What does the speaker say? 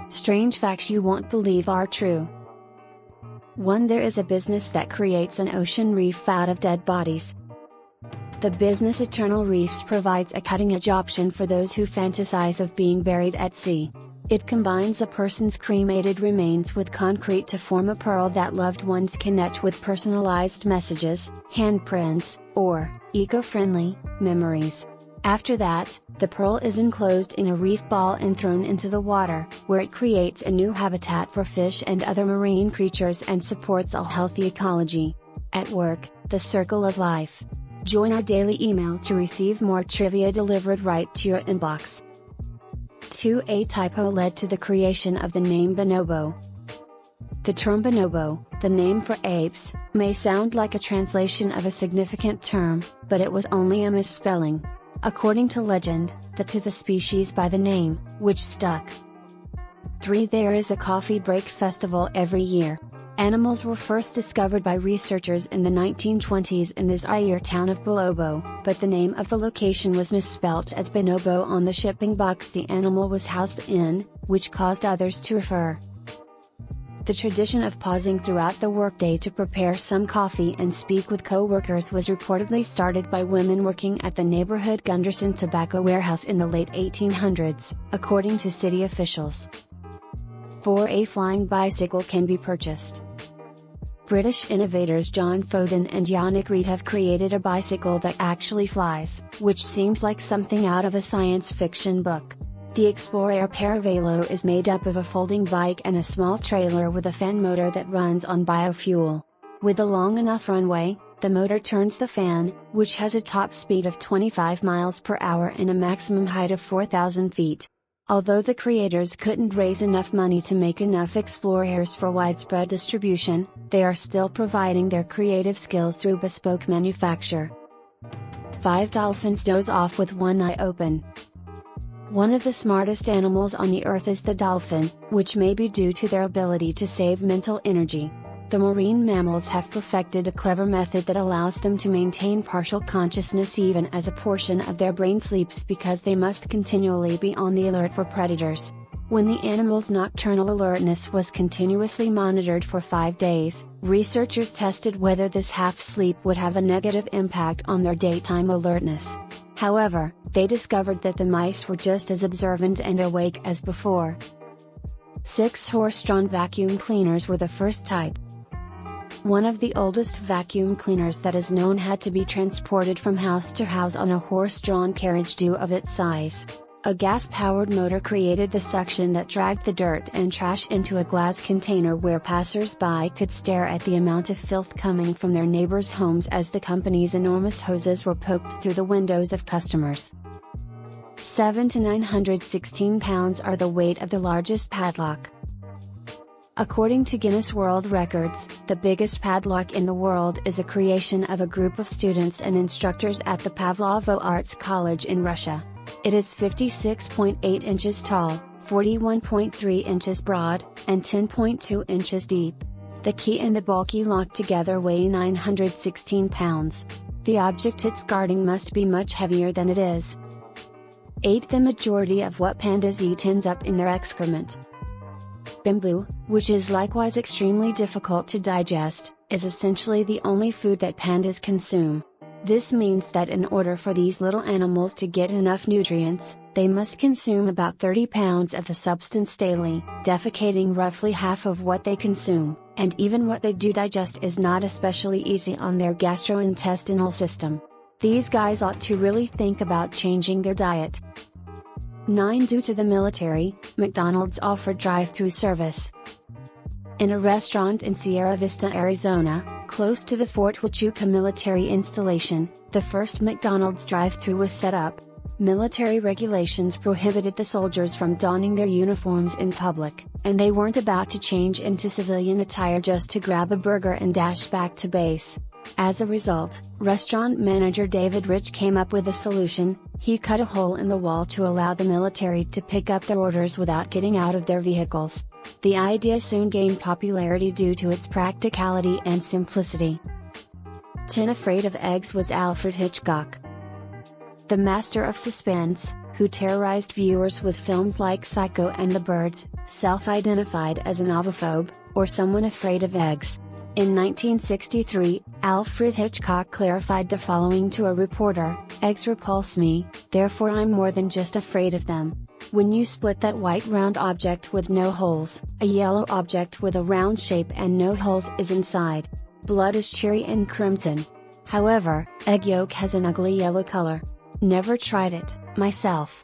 Strange facts you won't believe are true. 1. There is a business that creates an ocean reef out of dead bodies. The business Eternal Reefs provides a cutting-edge option for those who fantasize of being buried at sea. It combines a person's cremated remains with concrete to form a pearl that loved ones connect with personalized messages, handprints, or, eco-friendly, memories. After that, the pearl is enclosed in a reef ball and thrown into the water, where it creates a new habitat for fish and other marine creatures and supports a healthy ecology. At work, the circle of life. Join our daily email to receive more trivia delivered right to your inbox. 2. A typo led to the creation of the name bonobo. The term bonobo, the name for apes, may sound like a translation of a significant term, but it was only a misspelling. According to legend, to the species by the name, which stuck. 3. There is a coffee break festival every year. Animals were first discovered by researchers in the 1920s in the Zaire town of Bolobo, but the name of the location was misspelt as bonobo on the shipping box the animal was housed in, which caused others to refer. The tradition of pausing throughout the workday to prepare some coffee and speak with co-workers was reportedly started by women working at the neighborhood Gunderson tobacco warehouse in the late 1800s, according to city officials. 4. A flying bicycle can be purchased. British innovators John Foden and Yannick Reed have created a bicycle that actually flies, which seems like something out of a science fiction book. The Explorer Paravelo is made up of a folding bike and a small trailer with a fan motor that runs on biofuel. With a long enough runway, the motor turns the fan, which has a top speed of 25 miles per hour and a maximum height of 4,000 feet. Although the creators couldn't raise enough money to make enough Explorers for widespread distribution, they are still providing their creative skills through bespoke manufacture. 5. Dolphins doze off with one eye open. One of the smartest animals on the earth is the dolphin, which may be due to their ability to save mental energy. The marine mammals have perfected a clever method that allows them to maintain partial consciousness even as a portion of their brain sleeps because they must continually be on the alert for predators. When the animal's nocturnal alertness was continuously monitored for 5 days, researchers tested whether this half-sleep would have a negative impact on their daytime alertness. However, they discovered that the mice were just as observant and awake as before. 6. Horse-drawn vacuum cleaners were the first type. One of the oldest vacuum cleaners that is known had to be transported from house to house on a horse-drawn carriage due of its size. A gas-powered motor created the suction that dragged the dirt and trash into a glass container where passers-by could stare at the amount of filth coming from their neighbors' homes as the company's enormous hoses were poked through the windows of customers. 7 to 916 pounds are the weight of the largest padlock. According to Guinness World Records, the biggest padlock in the world is a creation of a group of students and instructors at the Pavlovo Arts College in Russia. It is 56.8 inches tall, 41.3 inches broad, and 10.2 inches deep. The key and the bulky lock together weigh 916 pounds. The object it's guarding must be much heavier than it is. 8. The majority of what pandas eat ends up in their excrement. Bamboo, which is likewise extremely difficult to digest, is essentially the only food that pandas consume. This means that in order for these little animals to get enough nutrients, they must consume about 30 pounds of the substance daily, defecating roughly half of what they consume, and even what they do digest is not especially easy on their gastrointestinal system. These guys ought to really think about changing their diet. 9. Due to the military, McDonald's offered drive-through service. In a restaurant in Sierra Vista, Arizona, close to the Fort Huachuca military installation, the first McDonald's drive-through was set up. Military regulations prohibited the soldiers from donning their uniforms in public, and they weren't about to change into civilian attire just to grab a burger and dash back to base. As a result, restaurant manager David Rich came up with a solution. He cut a hole in the wall to allow the military to pick up their orders without getting out of their vehicles. The idea soon gained popularity due to its practicality and simplicity. 10. Afraid of Eggs was Alfred Hitchcock. The master of suspense, who terrorized viewers with films like Psycho and The Birds, self-identified as an ovophobe, or someone afraid of eggs. In 1963, Alfred Hitchcock clarified the following to a reporter: "Eggs repulse me, therefore I'm more than just afraid of them. When you split that white round object with no holes, a yellow object with a round shape and no holes is inside. Blood is cherry and crimson. However, egg yolk has an ugly yellow color. Never tried it, myself."